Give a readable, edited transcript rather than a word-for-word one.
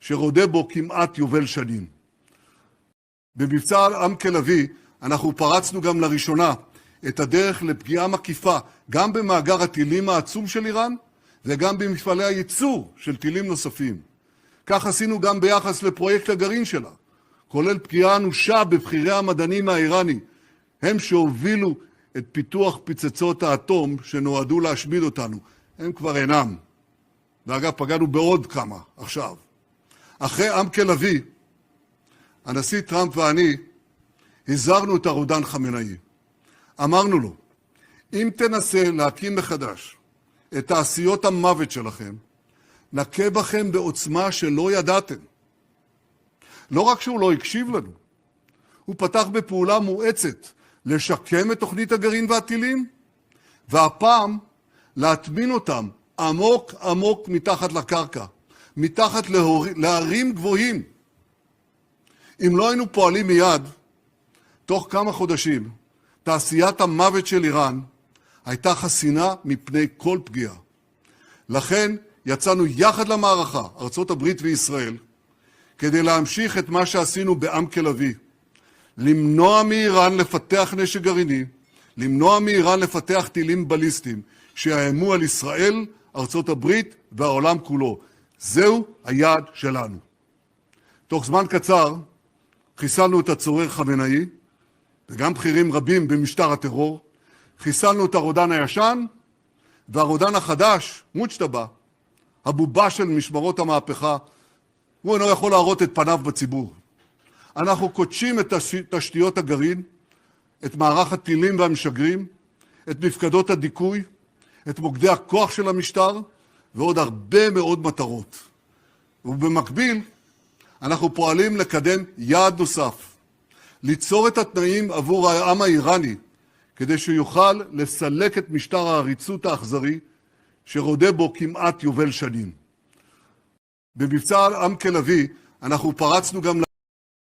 שרודה בו כמעט יובל שנים. במבצע עם לביא אנחנו פרצנו גם לראשונה את הדרך לפגיעה מקיפה גם במאגר הטילים העצום של איראן וגם במפעלי הייצור של טילים נוספים. כך עשינו גם ביחס לפרויקט הגרעין שלה, כולל פגיעה אנושה בבחירי המדענים האיראני, הם שהובילו את פיתוח פצצות האטום שנועדו להשמיד אותנו. הם כבר אינם. ואגב, פגענו בעוד כמה עכשיו. אחרי עם לביא, הנשיא טראמפ ואני הזהרנו את הרודן חמינאי. אמרנו לו, אם תנסה להקים מחדש את תעשיות המוות שלכם, נכה בכם בעוצמה שלא ידעתם. לא רק שהוא לא הקשיב לנו, הוא פתח בפעולה מואצת לשקם את תוכנית הגרעין והטילים, והפעם להטמין אותם עמוק עמוק מתחת לקרקע, מתחת להרים גבוהים. אם לא היינו פועלים מיד, תוך כמה חודשים, תעשיית המוות של איראן הייתה חסינה מפני כל פגיעה. לכן יצאנו יחד למערכה, ארצות הברית וישראל, כדי להמשיך את מה שעשינו בעם לביא, למנוע מאיראן לפתח נשק גרעיני, למנוע מאיראן לפתח טילים בליסטיים, שיאיימו על ישראל, ארצות הברית והעולם כולו. זהו היעד שלנו. תוך זמן קצר חיסלנו את הצורר חמינאי, וגם בכירים רבים במשטר הטרור, חיסלנו את הרודן הישן, והרודן החדש, מוצ'טבה, הבובה של משמרות המהפכה, הוא אינו יכול להראות את פניו בציבור. אנחנו קודשים את תשתיות הגרעין, את מערך הטילים והמשגרים, את מפקדות הדיכוי, את מוקדי הכוח של המשטר, ועוד הרבה מאוד מטרות. ובמקביל, אנחנו פועלים לקדם יעד נוסף, ליצור את התנאים עבור העם האיראני, כדי שיוכל לסלק את משטר העריצות האכזרי, שרודה בו כמעט יובל שנים. במבצע עם לביא אנחנו פרצנו גם